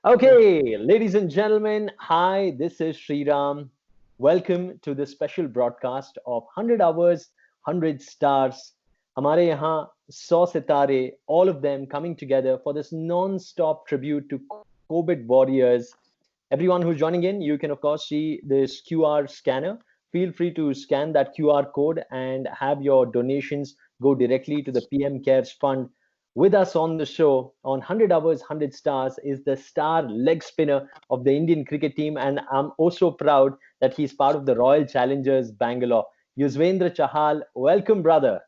Okay, ladies and gentlemen, hi, this is Sriram. Welcome to this special broadcast of 100 Hours, 100 Stars. हमारे यहाँ 100 सितारे, all of them coming together for this non-stop tribute to COVID warriors. Everyone who's joining in, you can of course see this QR scanner. Feel free to scan that QR code and have your donations go directly to the PM Cares Fund. With us on the show on 100 Hours, 100 Stars is the star leg spinner of the Indian cricket team, and I'm also proud that he's part of the Royal Challengers Bangalore. Yuzvendra Chahal, welcome, brother.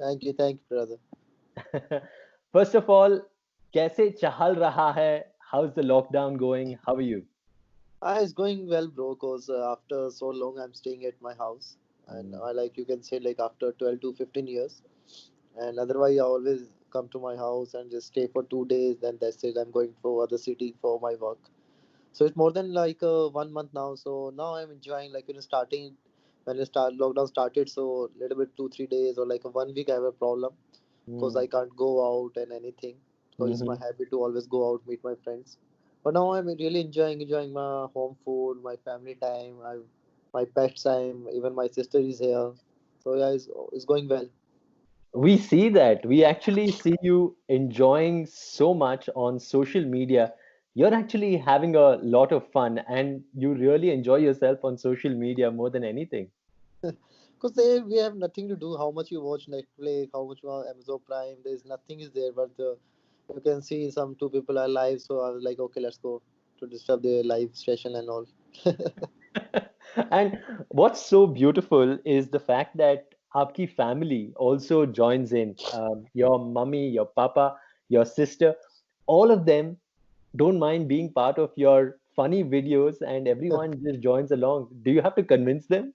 Thank you, brother. First of all, कैसे चहल रहा है? How's the lockdown going? How are you? It's going well, bro. Cause after so long, I'm staying at my house, and Mm. I like you can say like after 12 to 15 years, and otherwise I always come to my house and just stay for 2 days. Then that's it. I'm going for other city for my work. So it's more than like 1 month now. So now I'm enjoying like starting when the start lockdown started. So little bit 2 3 days or like a 1 week I have a problem because I Mm. can't go out and anything. Because it's my Mhm. habit to always go out, meet my friends. But now I'm really enjoying my home food, my family time, my pet time. Even my sister is here, so yeah, it's going well. We see that. We actually see you enjoying so much on social media. You're actually having a lot of fun and you really enjoy yourself on social media more than anything. Because there we have nothing to do. How much you watch Netflix, how much you watch Amazon Prime. There's nothing is there, but you can see some two people are live. So I was like, okay, let's go to disturb their live session and all. And what's so beautiful is the fact that Aapki family also joins in. Your mummy, your papa, your sister, all of them don't mind being part of your funny videos and everyone just joins along. Do you have to convince them?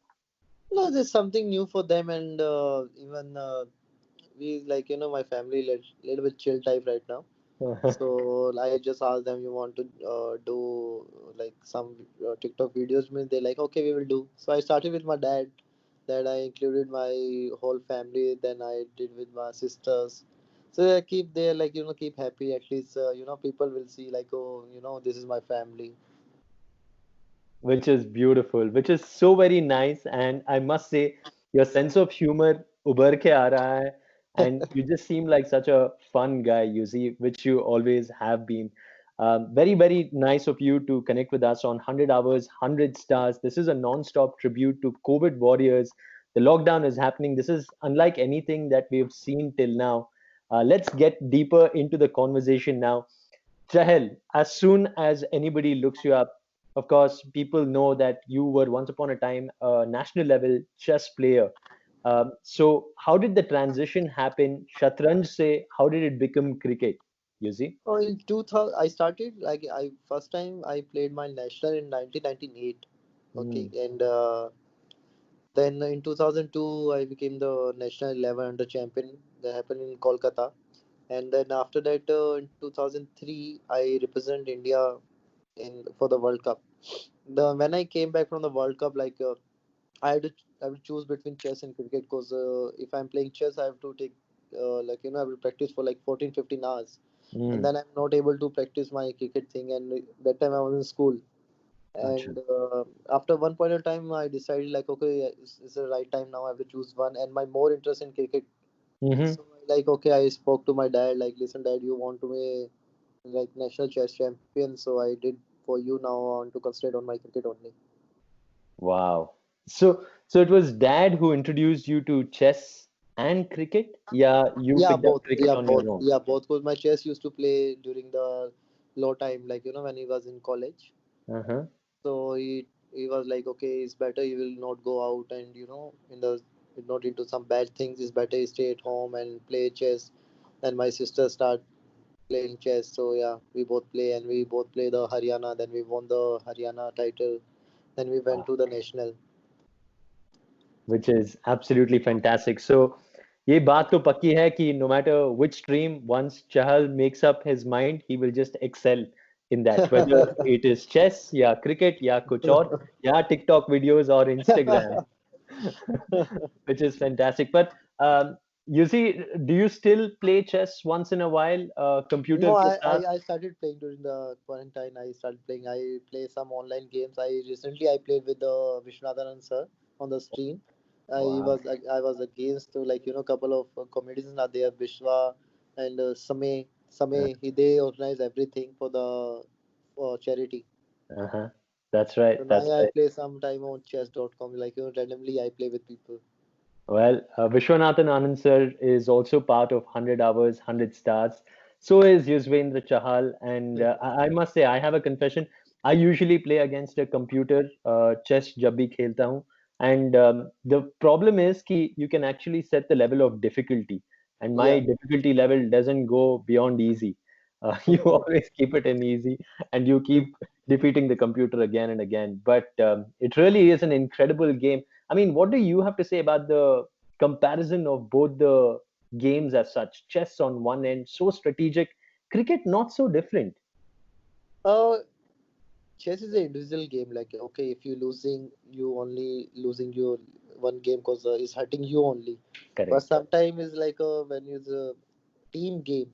No, there's something new for them, and even we like my family little bit chill type right now. So I just asked them, you want to do like some TikTok videos? Means they like, okay, we will do. So I started with my dad. Then I included my whole family. Then I did with my sisters. So I keep there like keep happy. At least people will see like, oh, this is my family. Which is beautiful, which is so very nice. And I must say, your sense of humor उभर के आ रहा है, and you just seem like such a fun guy, you see, which you always have been. Very, very nice of you to connect with us on 100 Hours, 100 Stars. This is a non-stop tribute to COVID warriors. The lockdown is happening. This is unlike anything that we've seen till now. Let's get deeper into the conversation now. Chahel, as soon as anybody looks you up, of course, people know that you were once upon a time a national level chess player. So, how did the transition happen? Shatranj se, how did it become cricket? You see? Oh, in 2000, I started like I first time I played my national in 1998. Okay, Mm, and then in 2002, I became the national 11 under champion. That happened in Kolkata. And then after that, in 2003, I represent India in for the World Cup. The when I came back from the World Cup, like I have to choose between chess and cricket because if I'm playing chess, I have to take like I will practice for like 14, 15 hours, and mm, then I'm not able to practice my cricket thing. And that time I was in school, acha. and after one point of time, I decided like, okay, it's the right time now. I have to choose one, and my more interest in cricket. Mm-hmm. So like, okay, I spoke to my dad like, listen, dad, you want to be like national chess champion, so I did for you now. I want to concentrate on my cricket only. Wow. So it was dad who introduced you to chess and cricket? Yeah, you Yeah, picked up both. cricket Yeah, on your both. own. Yeah, both. Because my chess used to play during the low time, like when he was in college. Uh-huh. So he was like, okay, it's better you will not go out and in the not into some bad things. It's better you stay at home and play chess. Then my sister start playing chess. So yeah, we both play and we both play the Haryana. Then we won the Haryana title. Then we went Wow. to the national. Which is absolutely fantastic. So ये बात तो पक्की है कि no matter which stream, once Chahal makes up his mind, he will just excel in that, whether it is chess या cricket या कुछ और या TikTok videos or Instagram, which is fantastic. But You see, do you still play chess once in a while? No, Computer ke saath? I started playing during the quarantine. I started playing. I play some online games. I played with Vishwanathan sir on the stream. Wow. I was against couple of comedians are there, Vishwa and Samay. They organize everything for the charity. Uh-huh. That's right. So now That's I right. play some time on chess.com. Randomly I play with people. Well, Vishwanathan Anand sir is also part of 100 Hours, 100 Stars. So is Yuzvendra Chahal. And I must say, I have a confession. I usually play against a computer, chess jab bhi khelta hu. And the problem is कि you can actually set the level of difficulty. And my Yeah. difficulty level doesn't go beyond easy. You always keep it in easy and you keep defeating the computer again and again. But it really is an incredible game. I mean, what do you have to say about the comparison of both the games as such? Chess on one end, so strategic, cricket not so different. Uh, Chess is an individual game. Okay, if you losing, you only losing your one game because it's hurting you only. But Correct, sometimes it's when it's a team game,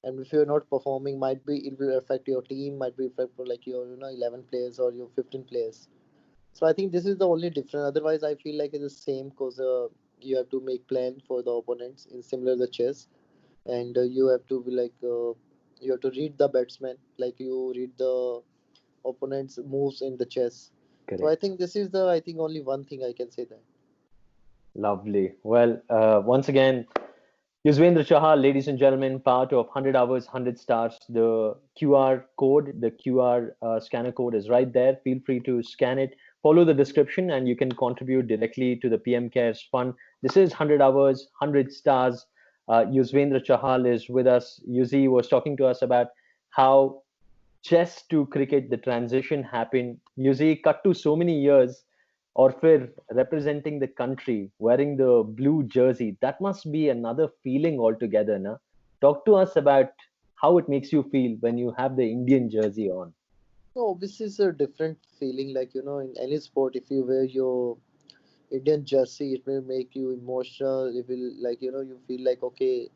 and if you're not performing, might be it will affect your team. Might be affect for your 11 players or your 15 players. So I think this is the only difference. Otherwise, I feel like it's the same because you have to make plan for the opponents in similar the chess, and you have to be you have to read the batsman like you read the opponent's moves in the chess. So I correct. think this is the I think only one thing I can say that. Lovely. Well, once again, Yuzvendra Chahal, ladies and gentlemen, part of 100 Hours, 100 Stars. The QR code, the QR scanner code is right there. Feel free to scan it. Follow the description, and you can contribute directly to the PM Cares Fund. This is 100 Hours, 100 Stars. Yuzvendra Chahal is with us. Yuzi was talking to us about how chess to cricket, the transition happened. Yuzi cut to so many years, or for representing the country, wearing the blue jersey. That must be another feeling altogether, na? Talk to us about how it makes you feel when you have the Indian jersey on. So obviously it's a different feeling in any sport if you wear your Indian jersey it will make you emotional. It will you feel like okay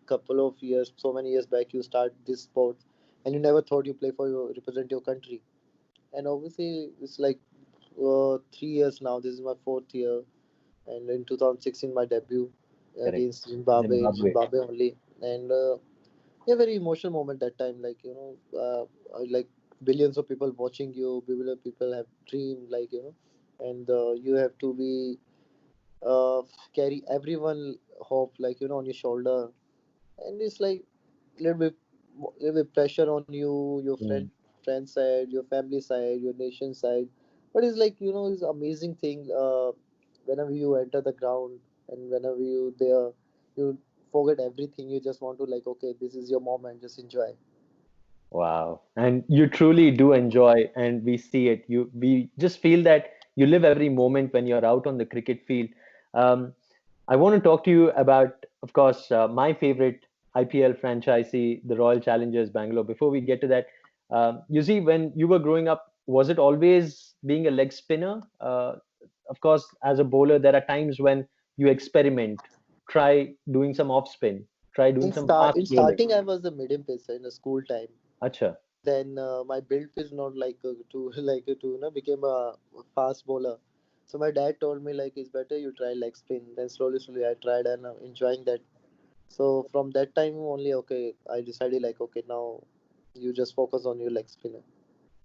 couple of years so many years back you start this sport and you never thought you play for your represent your country. And obviously it's 3 years now. This is my fourth year, and in 2016 my debut Correct. against Zimbabwe, Zimbabwe. Zimbabwe only, and yeah, very emotional moment that time. Like billions of people watching you, billions of people have dream, and you have to be uh, carry everyone hope on your shoulder, and it's like little bit little bit pressure on you, your Mm. friend side, your family side, your nation side. But it's it's amazing thing. Whenever you enter the ground and whenever you there, you forget everything. You just want to okay, this is your moment. Just enjoy. Wow. And you truly do enjoy, and we see it. We just feel that you live every moment when you're out on the cricket field. Um, I want to talk to you about, of course, my favorite IPL franchisee, the Royal Challengers Bangalore. Before we get to that, you see, when you were growing up, was it always being a leg spinner? Of course, as a bowler, there are times when you experiment, try doing some off spin, try doing some fast In bowling. starting, I was a medium pacer in the school time. Acha. Then my build is not to to become a fast bowler. So my dad told me it's better you try leg spin. Then slowly I tried and I'm enjoying that. So from that time only, okay, I decided okay now you just focus on your leg spinner.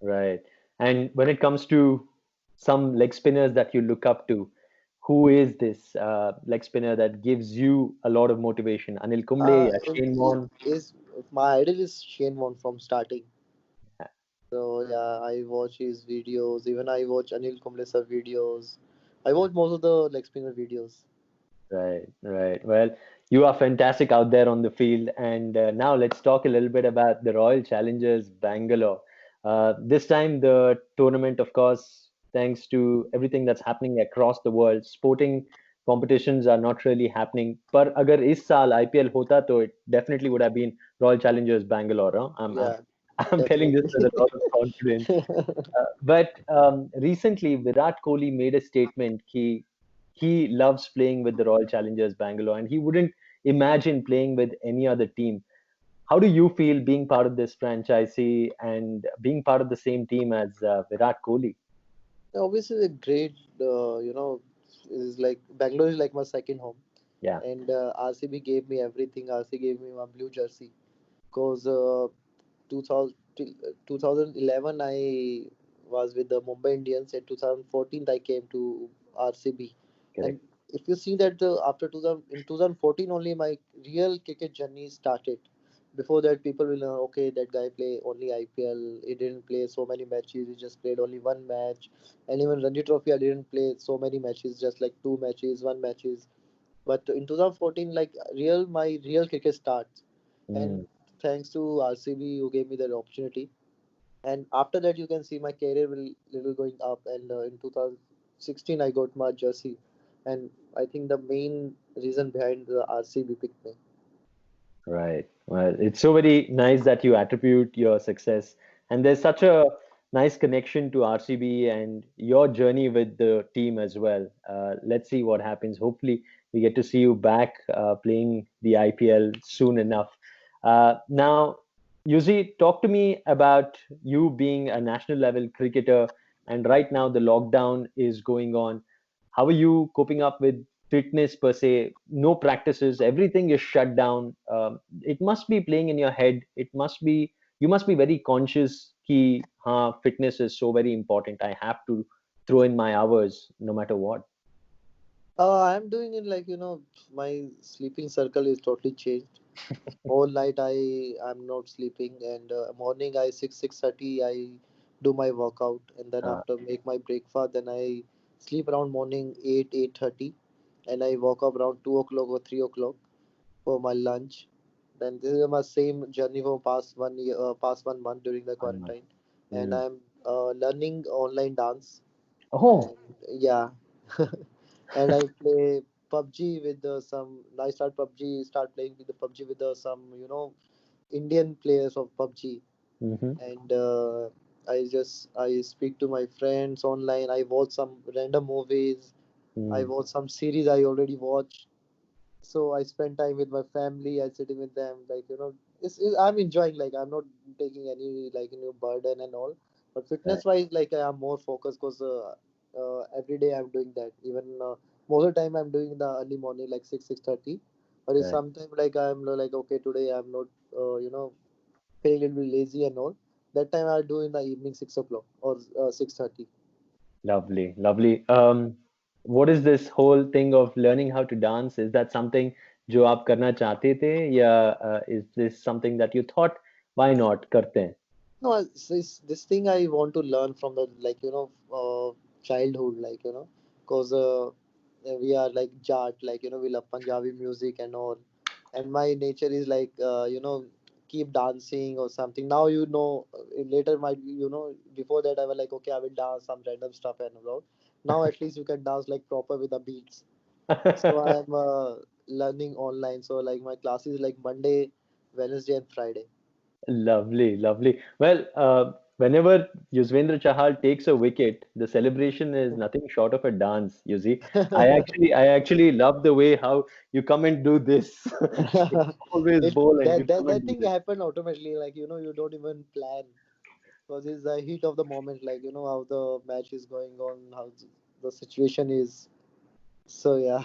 Right. And when it comes to some leg spinners that you look up to, who is this leg spinner that gives you a lot of motivation? Anil Kumble, Shane It Warne. is my idol is Shane Warne from starting. So yeah, I watch his videos. Even I watch Anil Kumble's videos. I watch most of the leg spinner videos. Right, right. Well, you are fantastic out there on the field. And now let's talk a little bit about the Royal Challengers Bangalore. This time, the tournament, of course, thanks to everything that's happening across the world, sporting competitions are not really happening. But agar is saal IPL hota, to it definitely would have been Royal Challengers Bangalore. Huh? Yeah, I'm telling this definitely. with a lot of confidence. But recently, Virat Kohli made a statement. He loves playing with the Royal Challengers Bangalore, and he wouldn't imagine playing with any other team. How do you feel being part of this franchisee and being part of the same team as Virat Kohli? Obviously, a great, is like Bangalore is like my second home, Yeah, and RCB gave me everything. RCB gave me my blue jersey because 2000, till, 2011 I was with the Mumbai Indians. In 2014 I came to RCB, and correct. if you see that after 2000 in 2014 only my real cricket journey started. Before that, people will know, okay, that guy play only IPL. He didn't play so many matches. He just played only one match. And even Ranji Trophy, I didn't play so many matches, just like two matches, one matches. But in 2014, like my real cricket starts, Mm, and thanks to RCB, who gave me that opportunity. And after that, you can see my career will little going up. And in 2016, I got my jersey, and I think the main reason behind the RCB picked me. right. Well, it's so very nice that you attribute your success, and there's such a nice connection to RCB and your journey with the team as well. Let's see what happens. Hopefully, we get to see you back playing the IPL soon enough. Now, Yuzi, talk to me about you being a national level cricketer, and right now the lockdown is going on. How are you coping up with fitness per se? No practices, everything is shut down. It must be playing in your head. It must be, you must be very conscious कि हाँ, fitness is so very important. I have to throw in my hours no matter what. I'm doing it like my sleeping circle is totally changed. Whole night I'm not sleeping, and morning I 6:30 I do my workout, and then Uh, after make my breakfast, then I sleep around morning 8:30, and I woke up around 2 o'clock or 3 o'clock for my lunch. Then this is my same journey for past 1 year, past 1 month during the one month. quarantine, and Mm. I'm learning online dance, Oh, and yeah, and I play PUBG with some. I start PUBG, start playing with the PUBG with some Indian players of PUBG, hmm. and I speak to my friends online. I watch some random movies. I Mm. watch some series I already watched. So I spend time with my family. I sitting with them, like I'm enjoying. Like I'm not taking any like burden and all. But Right, fitness wise, like I am more focused because every day I'm doing that. Even most of the time I'm doing the early morning, like 6:30. But it's right. sometimes like I'm like okay, today I'm not feeling a little bit lazy and all. That time I do in the evening 6 o'clock or 6:30. Lovely, lovely. What is this whole thing of learning how to dance? Is that something जो आप करना चाहते थे या is this something that you thought why not करते हैं? No, this thing I want to learn from the like childhood, like because we are like Jat, like we love Punjabi music and all, and my nature is like keep dancing or something. Now later might be before that I was like okay I will dance some random stuff and all. Now at least you can dance like proper with the beats. So I am learning online. So like my classes like Monday, Wednesday, and Friday. Lovely, lovely. Well, whenever Yuzvendra Chahal takes a wicket, the celebration is nothing short of a dance. You see, I actually love the way how you come and do this. You always it bowl and you that, that come and that do thing this. happen automatically, like you don't even plan because it's the heat of the moment, like how the match is going on, how the situation is. So yeah.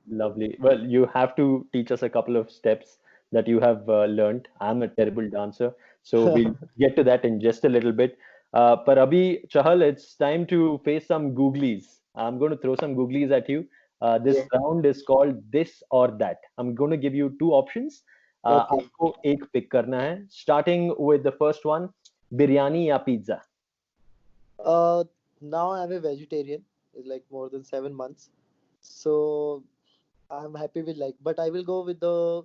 Lovely. Well, you have to teach us a couple of steps that you have learned. I'm a terrible dancer, so we'll get to that in just a little bit. But Abhi Chahal, it's time to face some googlies. I'm going to throw some googlies at you. This Yeah. round is called this or that. I'm going to give you two options. Okay. आपको एक pick करना है. Starting with the first one, biryani या pizza. uh Now I'm a vegetarian. It's like more than 7 months, so I'm happy with like, but I will go with the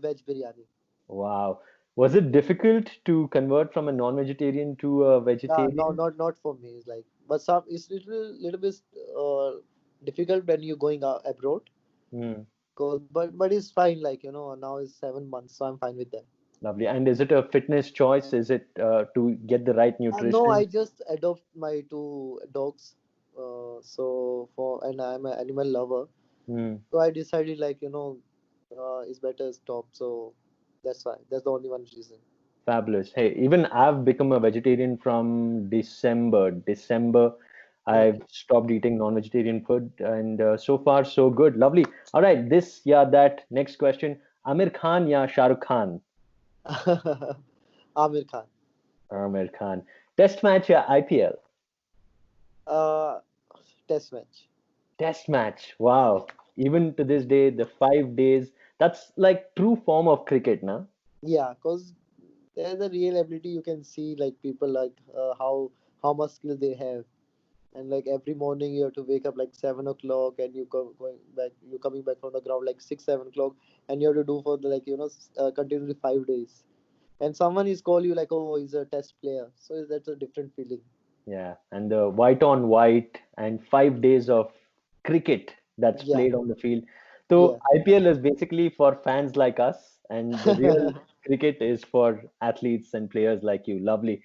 veg biryani. Wow. Was it difficult to convert from a non-vegetarian to a Yeah, no, vegetarian? not for me. It's like, but some it's little bit uh, difficult when you're going abroad. Hmm. Cause, but it's fine. Like now it's 7 months, so I'm fine with that. Lovely. And is it a fitness choice? Is it to get the right No, nutrition? I just adopt my two dogs. So for and I'm an animal lover. Hmm. So I decided like is better as top. So that's why. That's the only one reason. Fabulous. Hey, even I've become a vegetarian from December. December, I've Okay. stopped eating non-vegetarian food, and so far so good. Lovely. All right, this, yeah, that. Next question. Amir Khan, yeah, Shah Rukh Khan. Amir Khan. Amir Khan. Test match, yeah, IPL. Uh, Test match. Test match. Wow. Even to this day, the 5 days. That's like true form of cricket, na? Yeah, cause there's a real ability you can see like people like how much skill they have. And like every morning you have to wake up like 7 o'clock, and going back, you're coming back from the ground like 6 7 o'clock, and you have to do for the like continuously 5 days. And someone is call you like, oh, he's a test player, so that's a different feeling. Yeah, and the white on white and 5 days of cricket that's Yeah, played on the field. yeah. So IPL is basically for fans like us, and the real cricket is for athletes and players like you. Lovely.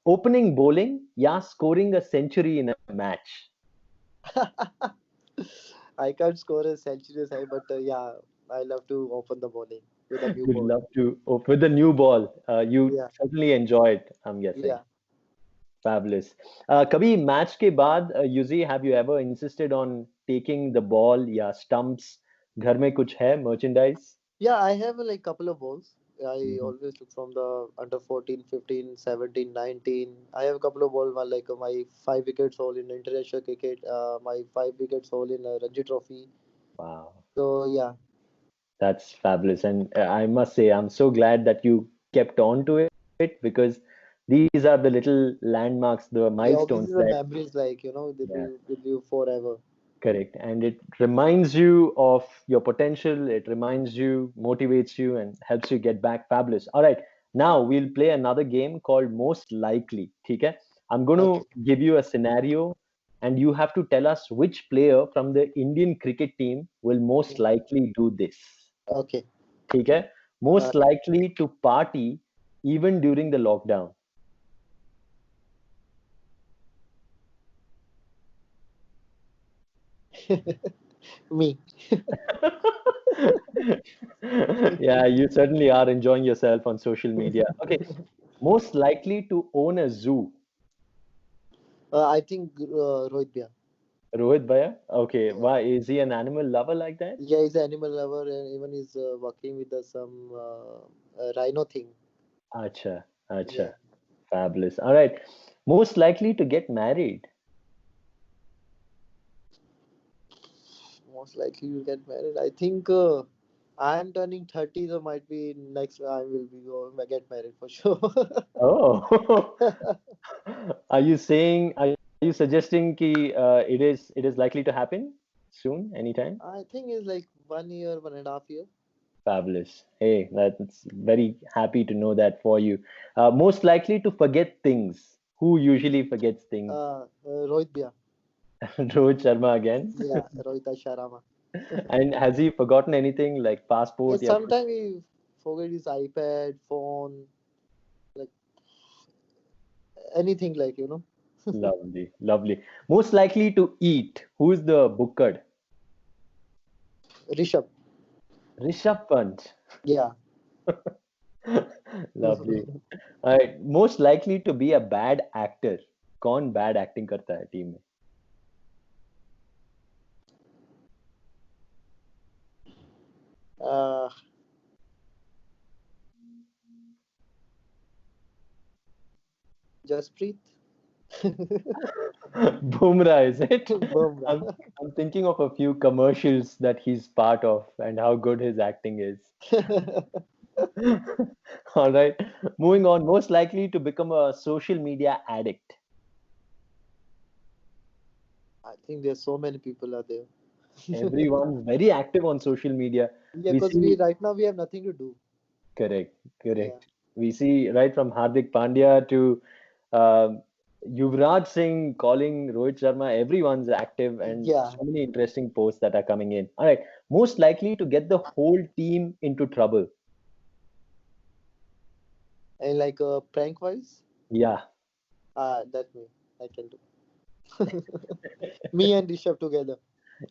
Opening bowling, yeah, scoring a century in a match. I can't score a century high, but yeah, I love to open the bowling with a new Would ball. love to. Oh, with the new ball, you Yeah, certainly enjoy it, I'm guessing. yeah. Fabulous. कभी match के बाद UG have you ever insisted on taking the ball या stumps घर में कुछ है merchandise? Yeah, I have like couple of balls. I Mhm. always look from the under 14, 15, 17, 19. I have a couple of balls, like my 5 wickets haul in international cricket, my 5 wickets haul in Ranji Trophy. Wow, So yeah, that's fabulous. And I must say, I'm so glad that you kept on to it because these are the little landmarks, the yeah. milestones Obviously, that, the memories like that yeah. will with you forever. Correct. And it reminds you of your potential. It reminds you, motivates you, and helps you get back. Fabulous. All right. Now we'll play another game called Most Likely. Okay? I'm going Okay, to give you a scenario, and you have to tell us which player from the Indian cricket team will most likely do this. okay. Okay? Uh, Most likely to party even during the lockdown. Me. Yeah, you certainly are enjoying yourself on social media. Okay, most likely to own a zoo. I think Rohit Bhai. Rohit Bhaiya. Okay, Yeah, why is he an animal lover like that? yeah. He's an animal lover, and even he's working with some rhino thing. Acha, Yeah. acha. Fabulous. All right. Most likely to get married. Most likely you'll get married. I think I am turning 30, so might be next I will be going to get married for sure. Oh, are you suggesting it is likely to happen soon, anytime? I think it's like 1 year, 1.5 year. Fabulous. Hey, that's very happy to know that for you. Most likely to forget things. Who usually forgets things? Rohit Bhai. Rohit Sharma again. Yeah, Rohit Sharma. And has he forgotten anything like Yeah, passport? Yeah, sometimes he forget his iPad, phone, like anything like. lovely, lovely. Most likely to eat. Who's the bookard? Rishabh. Rishabh Pant. Yeah. Lovely. All right. Most likely to be a bad actor. कौन bad acting करता है team में? uh, Jasprit. Bumrah, is it? Bumrah. I'm I'm thinking of a few commercials that he's part of and how good his acting is. All right. Moving on. Most likely to become a social media addict. I think there's so many people are there. Everyone's very active on social media. Yeah, We because we see, right now we have nothing to do. correct, Yeah. correct. We see right from Hardik Pandya to Yuvraj Singh calling Rohit Sharma. Everyone's active and Yeah. so many interesting posts that are coming in. All right. Most likely to get the whole team into trouble. And like prank wise, Yeah. that me I can do. Me and Rishabh together.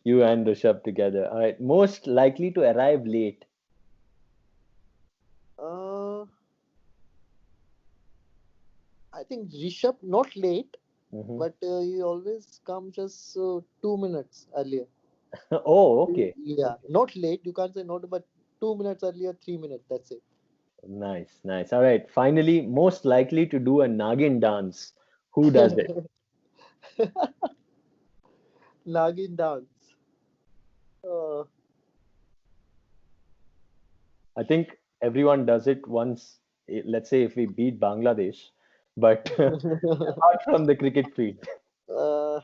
You and Rishabh together. All right. Most likely to arrive late. Uh, I think Rishabh not late, Hmm. but he always come just 2 minutes earlier. Oh, okay. Yeah, Okay. not late. You can't say not, but 2 minutes earlier, 3 minutes. That's it. Nice, nice. All right. Finally, most likely to do a Nagin dance. Who does it? Nagin dance. Uh, I think everyone does it once. Let's say if we beat Bangladesh, but apart from the cricket field. uh,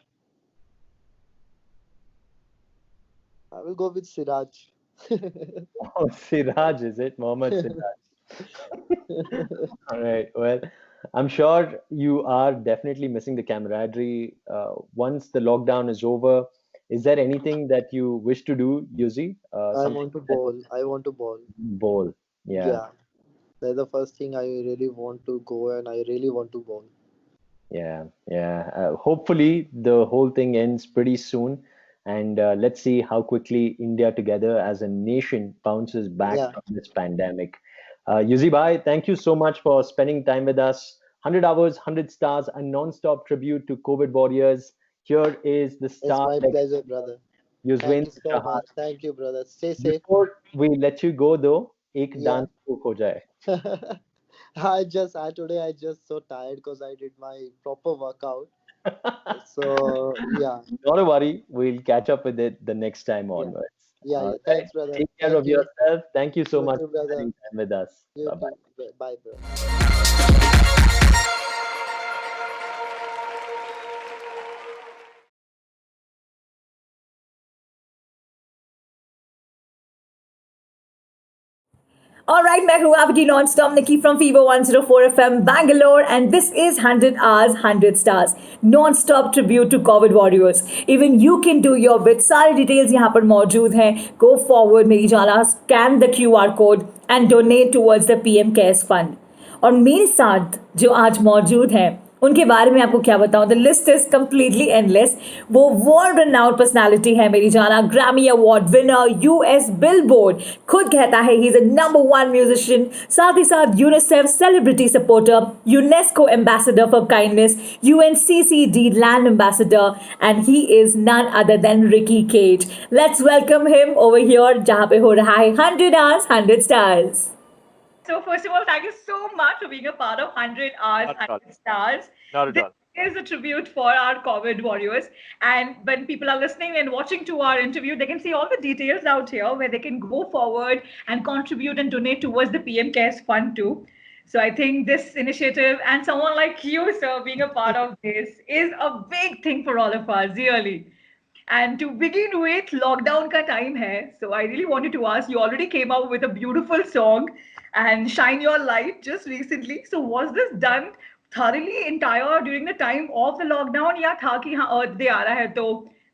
I will go with Siraj. Oh, Siraj, is it? Mohammad Siraj. All right. Well, I'm sure you are definitely missing the camaraderie. Once the lockdown is over, is there anything that you wish to do, Yuzi? I Something want to that bowl. I want to bowl. bowl. Yeah. Yeah, that's the first thing I really want to go, and I really want to bowl. Yeah, yeah. Hopefully, the whole thing ends pretty soon, and let's see how quickly India together as a nation bounces back Yeah, from this pandemic. Yuzi Bhai, thank you so much for spending time with us. 100 hours, 100 stars, a non-stop tribute to COVID warriors. Here is the it's star my pleasure, brother. Thank you Yuzvendra so Chahal. much. Thank you, brother. Stay safe. Before we let you go, though, एक Yeah. dance book हो जाए. I today I just so tired because I did my proper workout. So yeah, Not a worry. We'll catch up with it the next time yeah, onwards. yeah, All yeah. right. Thanks, brother. Take care Thank of you. yourself. Thank you so You much too, for brother. spending time with us. You Bye too. bye. Bye, bro. All right, मैं हूँ आपकी non stop Nikki from fever 104 FM Bangalore and this is 100 hours 100 stars non stop tribute to COVID warriors. Even you can do your bit. सारी details यहाँ पर मौजूद हैं. Go forward मेरी जाना, scan the QR code and donate towards the PM Cares Fund. और मेरे साथ जो आज मौजूद हैं उनके बारे में आपको क्या बताऊं. The list is completely endless. वो वर्ल्ड रेनाउंड पर्सनालिटी है मेरी जाना. Grammy award winner, US Billboard, खुद कहता है he is a number 1 musician. साथ ही साथ UNICEF celebrity supporter, UNESCO ambassador for kindness, UNCCD land ambassador and he is none other than Ricky Kej. Let's welcome him over here जहां पे हो रहा है 100 hours 100 stars. So first of all, thank you so much for being a part of 100 Hours, Not at all. 100 Stars. Not at This all. is a tribute for our COVID warriors. And when people are listening and watching to our interview, they can see all the details out here where they can go forward and contribute and donate towards the PM Cares Fund too. So I think this initiative and someone like you, sir, being a part of this is a big thing for all of us, really. And to begin with, lockdown ka time hai. So I really wanted to ask, you already came out with a beautiful song and Shine Your Light just recently. So was this done thoroughly entire during the time of the lockdown या था कि हाँ Earth Day आ रहा है तो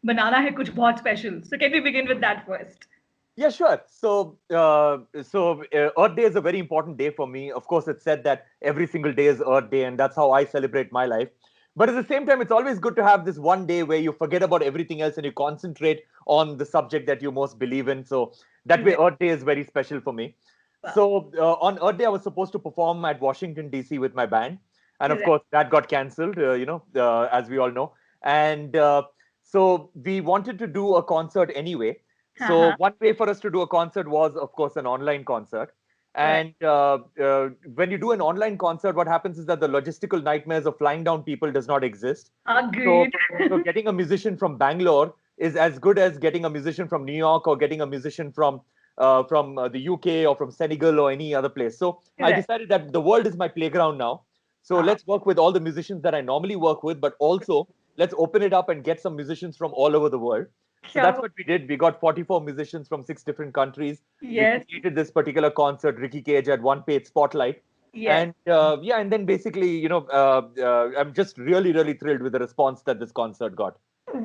बनाना है कुछ बहुत special. So can we begin with that first? Yeah, sure. So Earth Day is a very important day for me. Of course, it's said that every single day is Earth Day, and that's how I celebrate my life. But at the same time, it's always good to have this one day where you forget about everything else and you concentrate on the subject that you most believe in. So that way, Correct. Earth Day is very special for me. Wow. So on Earth Day, I was supposed to perform at Washington D.C. with my band, and of Correct. course, that got cancelled. As we all know, and so we wanted to do a concert anyway. So Uh-huh. one way for us to do a concert was, of course, an online concert. Right. And when you do an online concert, what happens is that the logistical nightmares of flying down people does not exist. So, Agreed. so getting a musician from Bangalore is as good as getting a musician from New York or getting a musician from the UK or from Senegal or any other place. So I Correct. decided that the world is my playground now. So Ah, let's work with all the musicians that I normally work with, but also let's open it up and get some musicians from all over the world. So that's sure. what we did. We got 44 musicians from 6 different countries. We Yes. created this particular concert, Ricky Cage, at one paid spotlight. Yes. And yeah, and then basically, I'm just really, really thrilled with the response that this concert got.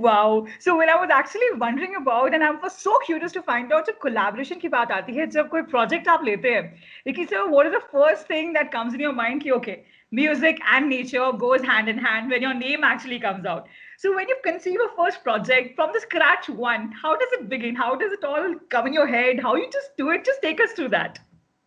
Wow. So when I was actually wondering about and I was so curious to find out जब collaboration की बात आती है जब कोई project आप लेते हैं लेकिन sir what is the first thing that comes in your mind कि okay music and nature goes hand in hand when your name actually comes out. So when you conceive a first project from the scratch one, how does it begin? How does it all come in your head? How you just do it? Just take us through that.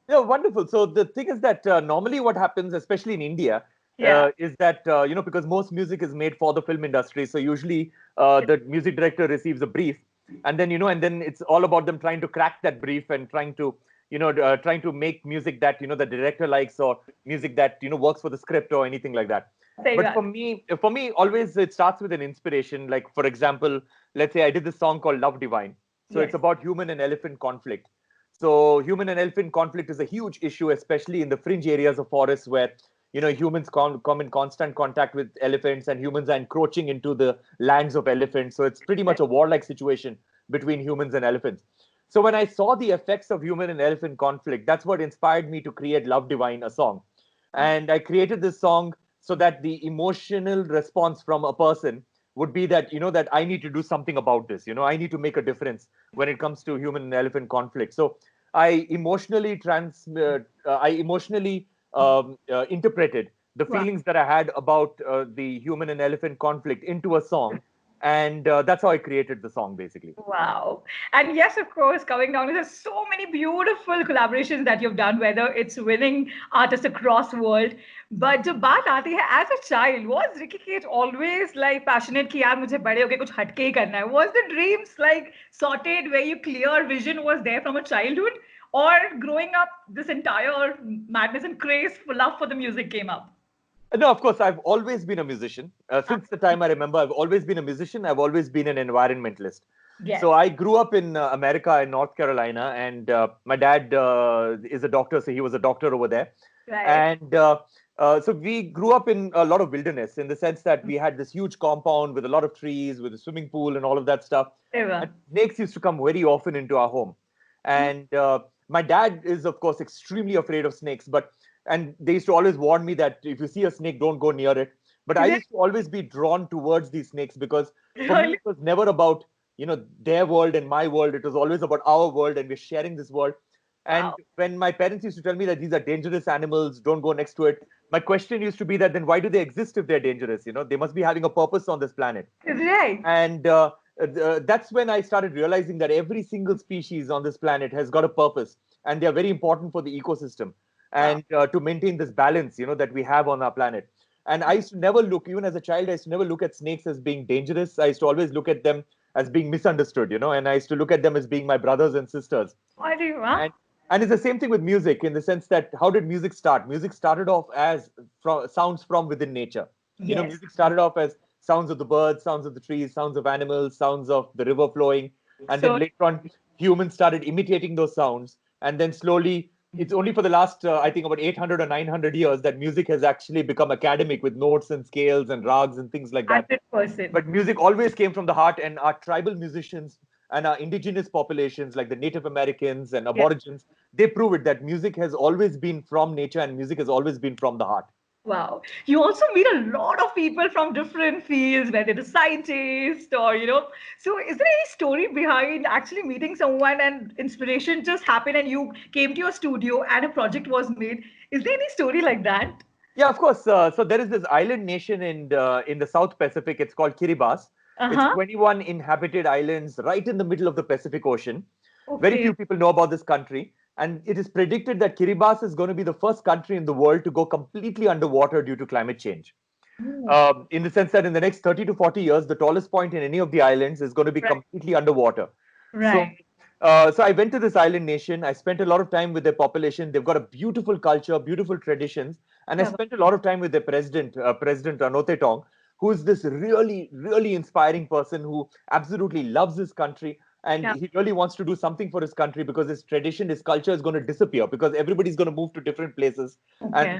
Yeah, wonderful. So the thing is that normally what happens, especially in India, Yeah. is that because most music is made for the film industry, so usually the music director receives a brief, and then and then it's all about them trying to crack that brief and trying to trying to make music that the director likes, or music that works for the script or anything like that. Say But that. for me, always it starts with an inspiration. Like for example, let's say I did this song called Love Divine. So it's Yes. about human and elephant conflict. So human and elephant conflict is a huge issue, especially in the fringe areas of forests where humans come in constant contact with elephants, and humans are encroaching into the lands of elephants. So it's pretty much a warlike situation between humans and elephants. So when I saw the effects of human and elephant conflict, that's what inspired me to create Love Divine, a song. And I created this song so that the emotional response from a person would be that that I need to do something about this. I need to make a difference when it comes to human and elephant conflict. So I emotionally interpreted the Wow. feelings that I had about the human and elephant conflict into a song, and that's how I created the song, basically. Wow. And yes, of course, coming down to there's so many beautiful collaborations that you've done, whether it's winning artists across the world. But जब बात आती है, as a child, was Ricky Cage always like passionate कि यार मुझे बड़े होके कुछ हटके ही करना है? Was the dreams like sorted where your clear vision was there from a childhood? Or growing up, this entire madness and craze for love for the music came up? No, of course, I've always been a musician. Since the time I remember, I've always been a musician. I've always been an environmentalist. Yes. So I grew up in America, in North Carolina, and my dad is a doctor, so he was a doctor over there. Right. And so we grew up in a lot of wilderness, in the sense that we had this huge compound with a lot of trees, with a swimming pool and all of that stuff. Eva. And snakes used to come very often into our home. And my dad is, of course, extremely afraid of snakes, and they used to always warn me that if you see a snake, don't go near it. But I used to always be drawn towards these snakes, because for me, Really? it was never about their world and my world. It was always about our world, and we're sharing this world. And Wow. when my parents used to tell me that these are dangerous animals, don't go next to it, my question used to be that then why do they exist if they're dangerous? They must be having a purpose on this planet. Right. And that's when I started realizing that every single species on this planet has got a purpose, and they are very important for the ecosystem, and to maintain this balance, that we have on our planet. And I used to never look, even as a child, I used to never look at snakes as being dangerous. I used to always look at them as being misunderstood, and I used to look at them as being my brothers and sisters. Why do you, huh? And it's the same thing with music, in the sense that how did music start? Music started off as sounds from within nature. Yes. Music started off as sounds of the birds, sounds of the trees, sounds of animals, sounds of the river flowing. And So- then later on, humans started imitating those sounds. And then slowly, it's only for the last, I think, about 800 or 900 years that music has actually become academic, with notes and scales and rags and things like that. 100%. But music always came from the heart, and our tribal musicians and our indigenous populations, like the Native Americans and Aborigines, they prove it, that music has always been from nature, and music has always been from the heart. Wow. You also meet a lot of people from different fields, whether it's scientists or, So is there any story behind actually meeting someone and inspiration just happened and you came to your studio and a project was made? Is there any story like that? Yeah, of course. So there is this island nation in the South Pacific. It's called Kiribati. It's Uh-huh. 21 inhabited islands right in the middle of the Pacific Ocean. Very Okay. few people know about this country. And it is predicted that Kiribati is going to be the first country in the world to go completely underwater due to climate change. In the sense that in the next 30 to 40 years, the tallest point in any of the islands is going to be Right. completely underwater. Right. So I went to this island nation. I spent a lot of time with their population. They've got a beautiful culture, beautiful traditions. And I Yeah. spent a lot of time with their president, President Anote Tong, who is this really, really inspiring person who absolutely loves his country. And Yeah. he really wants to do something for his country, because his tradition, his culture is going to disappear, because everybody's going to move to different places, Okay. and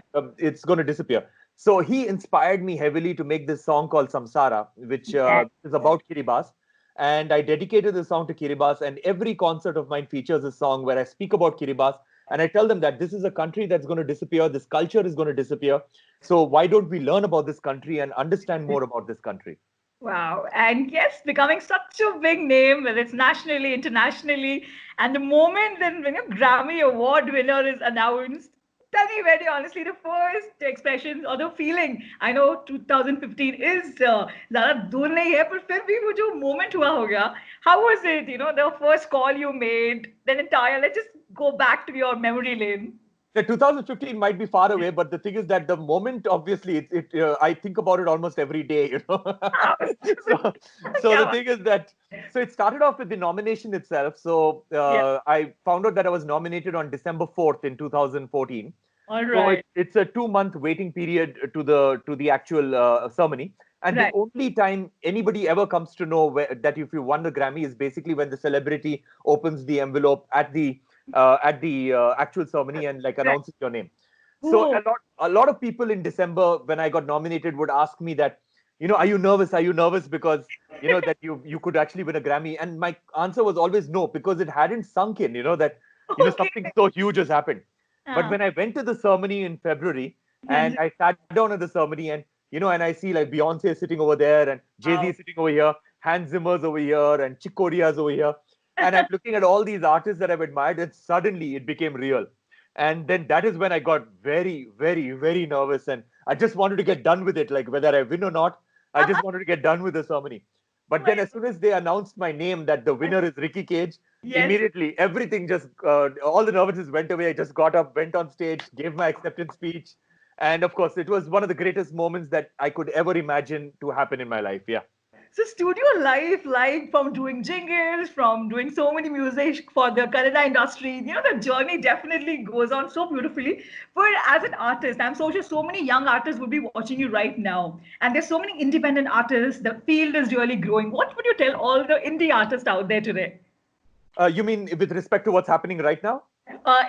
it's going to disappear. So he inspired me heavily to make this song called Samsara, which is about Kiribati. And I dedicated the song to Kiribati, and every concert of mine features a song where I speak about Kiribati, and I tell them that this is a country that's going to disappear, this culture is going to disappear. So why don't we learn about this country and understand more about this country? Wow. And yes, becoming such a big name, whether it's nationally, internationally, and the moment then when a Grammy Award winner is announced, Tell me very honestly, the first expression or the feeling. I know 2015 is ज़्यादा दूर नहीं है, पर फिर भी वो जो moment हुआ होगा. How was it? You know, the first call you made, then entire. Let's just go back to your memory lane. The 2015 might be far away, but the thing is that the moment, obviously, I think about it almost every day, you know. so, so the thing is that, so it started off with the nomination itself. So I found out that I was nominated on December 4th in 2014. All So right. it's a 2 month waiting period to the actual ceremony. And the Right. only time anybody ever comes to know that if you won the Grammy is basically when the celebrity opens the envelope at the actual ceremony and like Right. announces your name. So Ooh. a lot of people in December when I got nominated would ask me that, you know, are you nervous? Are you nervous because you know that you could actually win a Grammy? And my answer was always no, because it hadn't sunk in, you know, that you know Okay. something so huge has happened. But Ah. when I went to the ceremony in February and Yes. I sat down at the ceremony and you know, and I see like Beyonce sitting over there and Jay-Z Wow. is sitting over here, Hans Zimmer's over here, and Chick Corea's over here. And I'm looking at all these artists that I've admired, and suddenly it became real. And then that is when I got very, very, very nervous. And I just wanted to get done with it, like whether I win or not, I just wanted to get done with the ceremony. But then, as soon as they announced my name that the winner is Ricky Cage, Yes. immediately everything just, all the nervousness went away. I just got up, went on stage, gave my acceptance speech. And of course, it was one of the greatest moments that I could ever imagine to happen in my life. Yeah. So studio life, like from doing jingles, from doing so many music for the Kannada industry, you know, the journey definitely goes on so beautifully. But as an artist, I'm so sure so many young artists would be watching you right now. And there's so many independent artists. The field is really growing. What would you tell all the indie artists out there today? You mean with respect to what's happening right now?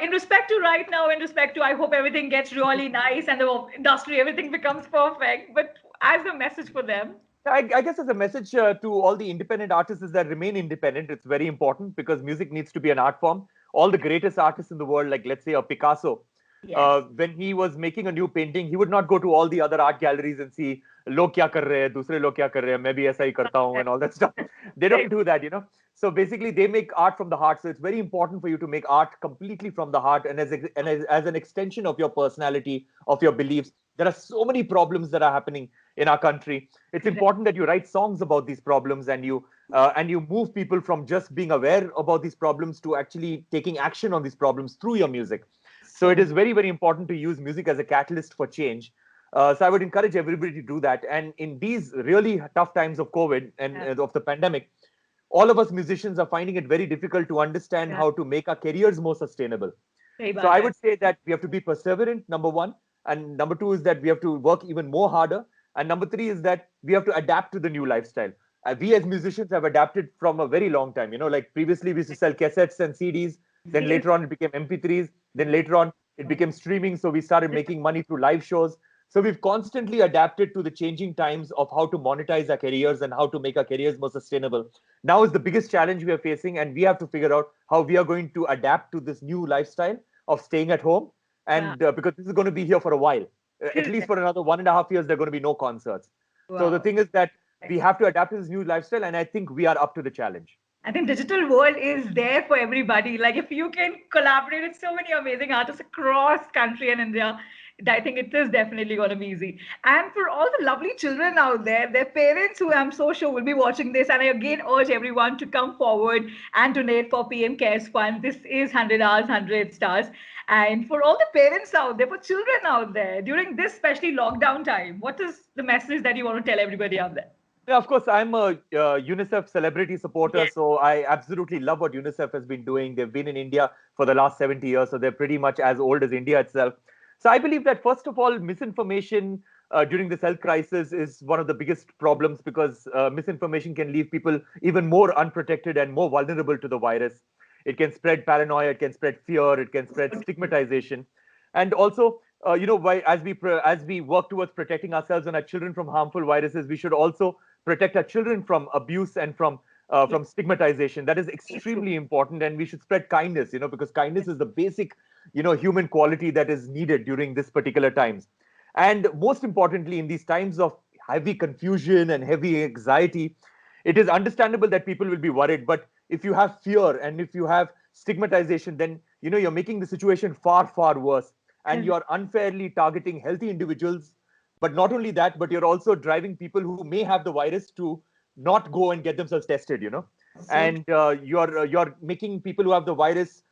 In respect to right now, in respect to, I hope everything gets really nice and the industry, everything becomes perfect. But as a message for them. I guess as a message to all the independent artists is that remain independent. It's very important because music needs to be an art form. All the greatest artists in the world, like let's say a Picasso, Yes. when he was making a new painting, he would not go to all the other art galleries and see log kya kar rahe hai, dusre log kya kar rahe hain, main bhi aisa hi karta hu and all that stuff. They don't do that, you know. So basically, they make art from the heart. So it's very important for you to make art completely from the heart and as an extension of your personality, of your beliefs. There are so many problems that are happening in our country. It's important that you write songs about these problems and you move people from just being aware about these problems to actually taking action on these problems through your music. So it is very, very important to use music as a catalyst for change. So I would encourage everybody to do that. And in these really tough times of COVID and of the pandemic, all of us musicians are finding it very difficult to understand how to make our careers more sustainable. So I would say that we have to be perseverant, number one. And number two is that we have to work even more harder. And number three is that we have to adapt to the new lifestyle. We as musicians have adapted from a very long time. You know, like previously we used to sell cassettes and CDs. Then later on it became MP3s. Then later on it became streaming. So we started making money through live shows. So we've constantly adapted to the changing times of how to monetize our careers and how to make our careers more sustainable. Now is the biggest challenge we are facing, and we have to figure out how we are going to adapt to this new lifestyle of staying at home. And because this is going to be here for a while, at least for another 1.5 years, there are going to be no concerts. So the thing is that we have to adapt to this new lifestyle, and I think we are up to the challenge. I think digital world is there for everybody. Like if you can collaborate with so many amazing artists across country and India, I think it is definitely going to be easy. And for all the lovely children out there, their parents who I'm so sure will be watching this, and I again urge everyone to come forward and donate for PM Cares Fund. This is 100 hours, 100 stars. And for all the parents out there, for children out there, during this especially lockdown time, what is the message that you want to tell everybody out there? Yeah, of course, I'm a UNICEF celebrity supporter, so I absolutely love what UNICEF has been doing. They've been in India for the last 70 years, so they're pretty much as old as India itself. So I believe that, first of all, misinformation during this health crisis is one of the biggest problems because misinformation can leave people even more unprotected and more vulnerable to the virus. It can spread paranoia, it can spread fear, it can spread stigmatization. And also, as we work towards protecting ourselves and our children from harmful viruses, we should also protect our children from abuse and from stigmatization. That is extremely important, and we should spread kindness, because kindness is the basic, human quality that is needed during this particular times. And most importantly, in these times of heavy confusion and heavy anxiety, it is understandable that people will be worried. But if you have fear and if you have stigmatization, then you're making the situation far, far worse. and you're unfairly targeting healthy individuals. But not only that, but you're also driving people who may have the virus to not go and get themselves tested, and you're making people who have the virus,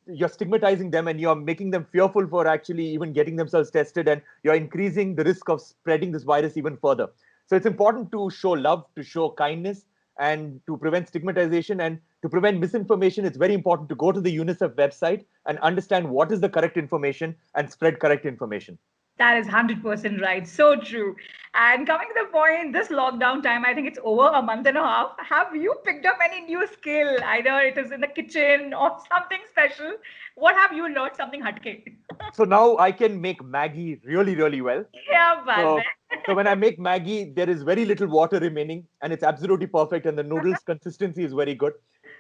you're stigmatizing them, and you're making them fearful for actually even getting themselves tested, and you're increasing the risk of spreading this virus even further. So it's important to show love, to show kindness, and to prevent stigmatization and to prevent misinformation. It's very important to go to the UNICEF website and understand what is the correct information and spread correct information. That is 100% right. So true. And coming to the point, this lockdown time, I think it's over a month and a half. Have you picked up any new skill? Either it is in the kitchen or something special. What have you learned? Something hatke? So now I can make Maggie really, really well. Yeah, So, man. so when I make Maggie, there is very little water remaining, and it's absolutely perfect, and the noodles consistency is very good.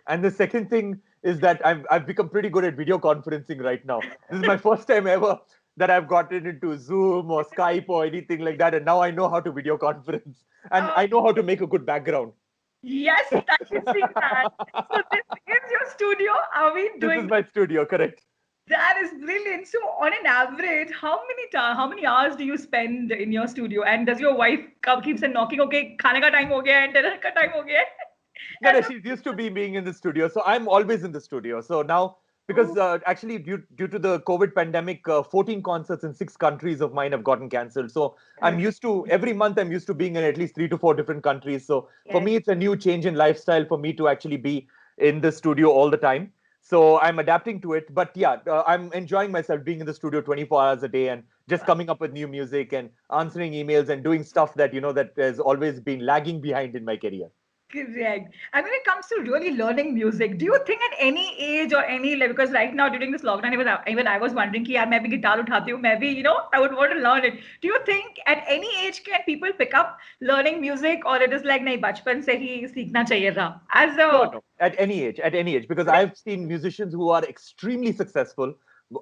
And the second thing is that I've become pretty good at video conferencing right now. This is my first time ever that I've gotten into Zoom or Skype or anything like that, and now I know how to video conference, and I know how to make a good background. Yes, I can see that. So this is your studio. Are we This doing? is my studio, correct? That is brilliant. So, on an average, how many hours do you spend in your studio? And does your wife keeps on knocking? Okay, खाने का time हो गया है, dinner का time हो गया है. No, And she's used to being in the studio, so I'm always in the studio. So now, because actually due to the COVID pandemic, 14 concerts in 6 countries of mine have gotten cancelled. So I'm used to every month. I'm used to being in at least 3 to 4 different countries. So for me, it's a new change in lifestyle for me to actually be in the studio all the time. So I'm adapting to it. But yeah, I'm enjoying myself being in the studio 24 hours a day and just coming up with new music and answering emails and doing stuff that that has always been lagging behind in my career. correct. And when it comes to really learning music, do you think at any age or any level, because right now during this lockdown, even I was wondering कि यार मैं भी guitar उठाती हूँ, मैं भी I would want to learn it. Do you think at any age can people pick up learning music, or it is like नहीं बचपन से ही सीखना चाहिए था? As No, a no, at any age, because I've seen musicians who are extremely successful,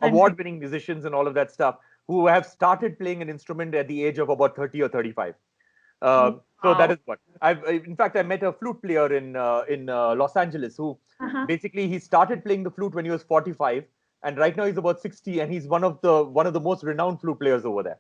award-winning musicians and all of that stuff, who have started playing an instrument at the age of about 30 or 35. So that is what in fact, I met a flute player in Los Angeles who basically he started playing the flute when he was 45, and right now he's about 60, and he's one of the most renowned flute players over there.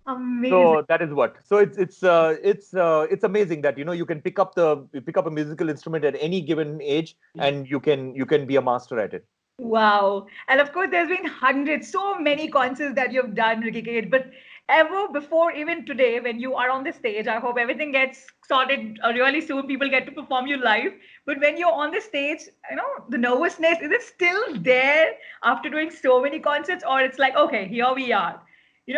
amazing. So that is what. So it's amazing that you can pick up a musical instrument at any given age, and you can be a master at it. Wow. And of course, there's been hundreds, so many concerts that you've done, Ricky Kej. But ever before, even today, when you are on the stage, I hope everything gets sorted really soon. People get to perform you live. But when you're on the stage, the nervousness, is it still there after doing so many concerts? Or it's like, okay, here we are.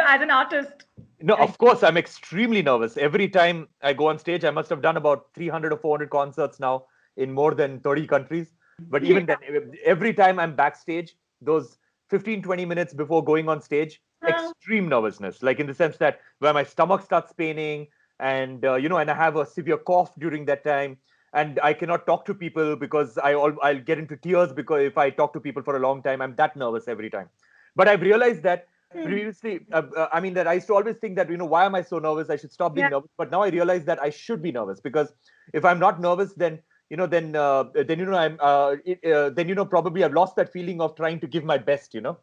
As an artist, No, of course, I'm extremely nervous. Every time I go on stage, I must have done about 300 or 400 concerts now in more than 30 countries. But even then, every time I'm backstage, those 15, 20 minutes before going on stage, extreme nervousness, like in the sense that where my stomach starts paining, and and I have a severe cough during that time, and I cannot talk to people because I'll get into tears because if I talk to people for a long time, I'm that nervous every time. But I've realized that previously, I mean, that I used to always think that, why am I so nervous? I should stop being nervous. But now I realize that I should be nervous, because if I'm not nervous, then probably I've lost that feeling of trying to give my best, to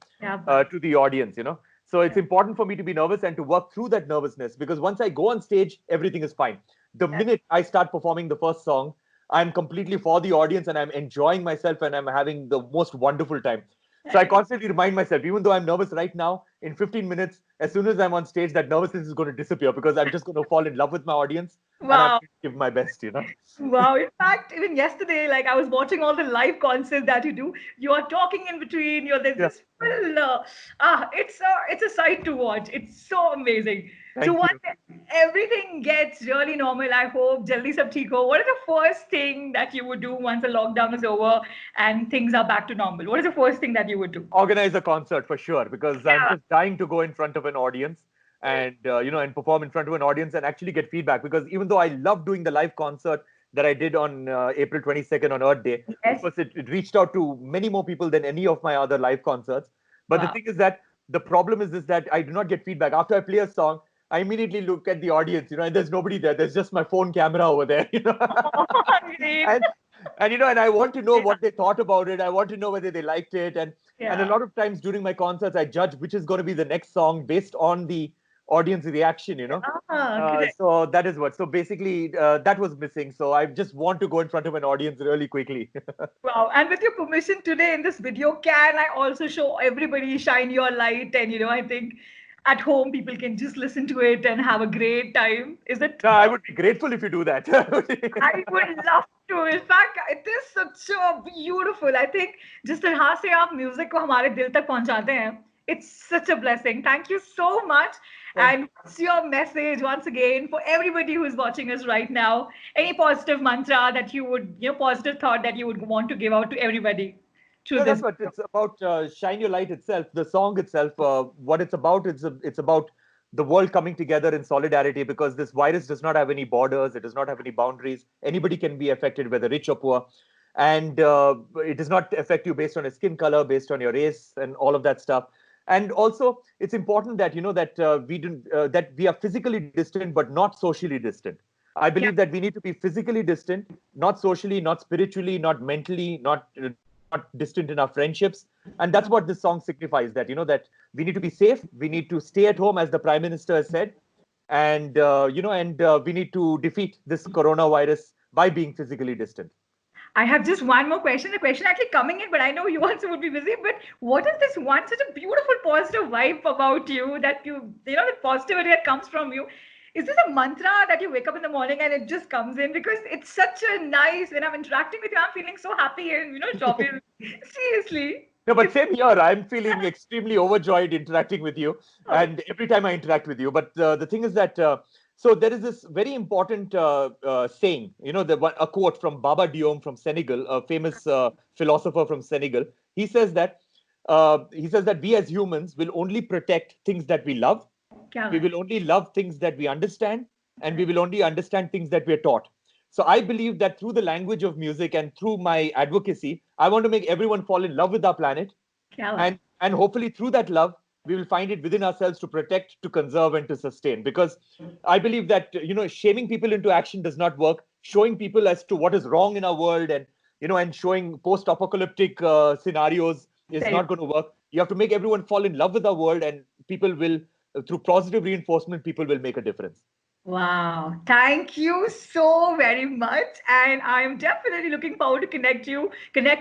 the audience, So it's important for me to be nervous and to work through that nervousness, because once I go on stage, everything is fine. The minute I start performing the first song, I'm completely for the audience and I'm enjoying myself and I'm having the most wonderful time. So I constantly remind myself, even though I'm nervous right now, in 15 minutes, as soon as I'm on stage, that nervousness is going to disappear, because I'm just going to fall in love with my audience and I'm wow. going to give my best, Wow. In fact, even yesterday, like I was watching all the live concerts that you do. You are talking in between. There's Yeah. this full. It's a sight to watch. It's so amazing. So Thank you. once everything gets really normal, I hope jaldi sab theek ho. What is the first thing that you would do once the lockdown is over and things are back to normal? What is the first thing that you would do? Organize a concert for sure, because I'm Yeah. just dying to go in front of an audience and and perform in front of an audience and actually get feedback, because even though I love doing the live concert that I did on April 22nd on Earth Day, of Yes. course it reached out to many more people than any of my other live concerts. But the Wow. thing is that the problem is this, that I do not get feedback after I play a song. I immediately look at the audience, and there's nobody there. There's just my phone camera over there, Great. and and I want to know what they thought about it. I want to know whether they liked it, and And a Yeah. lot of times during my concerts, I judge which is going to be the next song based on the audience reaction, Correct. So that is what. So basically, that was missing. So I just want to go in front of an audience really quickly. Wow. And with your permission today in this video, can I also show everybody Shine Your Light? And, I think at home people can just listen to it and have a great time. Is it? No, I would be grateful if you do that. I would love to. In fact, it is such a beautiful. I think जिस तरह से आप music को हमारे दिल तक पहुंचाते हैं, it's such a blessing. Thank you so much. Thank And what's your message once again for everybody who is watching us right now? Any positive mantra that you would, positive thought that you would want to give out to everybody through No, this that's what video? it's about. Shine Your Light itself, the song itself, what it's about, it's about the world coming together in solidarity because this virus does not have any borders, it does not have any boundaries. Anybody can be affected, whether rich or poor. And it does not affect you based on your skin color, based on your race, and all of that stuff. And also, it's important that that we are physically distant but not socially distant. I Yeah. believe that we need to be physically distant, not socially, not spiritually, not mentally, not distant in our friendships. And that's what this song signifies, that that we need to be safe, we need to stay at home, as the prime minister has said, and we need to defeat this coronavirus by being physically distant. I have just one more question. The question actually coming in, but I know you also would be busy. But what is this one such a beautiful positive vibe about you that the positivity that comes from you? Is this a mantra that you wake up in the morning and it just comes in? Because it's such a nice, when I'm interacting with you, I'm feeling so happy and, jovial. Seriously. No, but It's, same here. I'm feeling extremely overjoyed interacting with you, oh, and every time I interact with you. But the thing is that so there is this very important saying, a quote from Baba Diom from Senegal, a famous philosopher from Senegal. He says that we as humans will only protect things that we love. kya We baat will only love things that we understand, and we will only understand things that we are taught. So I believe that through the language of music and through my advocacy, I want to make everyone fall in love with our planet, kya baat and hopefully through that love we will find it within ourselves to protect, to conserve, and to sustain. Because I believe that shaming people into action does not work. Showing people as to what is wrong in our world, and showing post-apocalyptic scenarios is Very not going to work. You have to make everyone fall in love with our world, and people will, through positive reinforcement, people will make a difference. Wow, thank you so very much. And I'm definitely looking forward to connect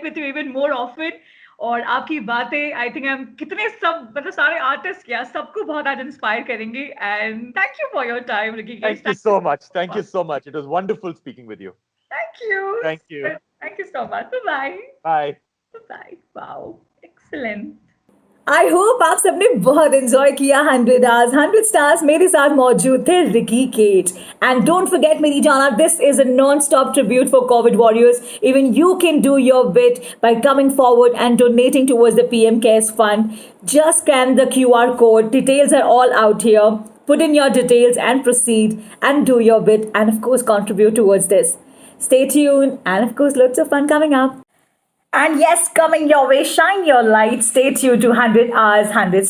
with you even more often. और आपकी बातें I think हम कितने सब मतलब सारे artist क्या सबको बहुत आज इंस्पायर करेंगी and thank you for your time Ricky gauge Thank you so much. Thank you so much. It was wonderful speaking with you. Thank you. Thank you so much bye Bye. Bye wow excellent I hope आप सबने बहुत enjoy किया 100 Hours 100 Stars मेरे साथ मौजूद थे Ricky Kej and don't forget मेरी जाना this is a non stop tribute for COVID warriors even you can do your bit by coming forward and donating towards the PM cares fund just scan the QR code details are all out here put in your details and proceed and do your bit and of course contribute towards this stay tuned and of course lots of fun coming up. And yes, coming your way, shine your light. Stay tuned to 100 Hours 100.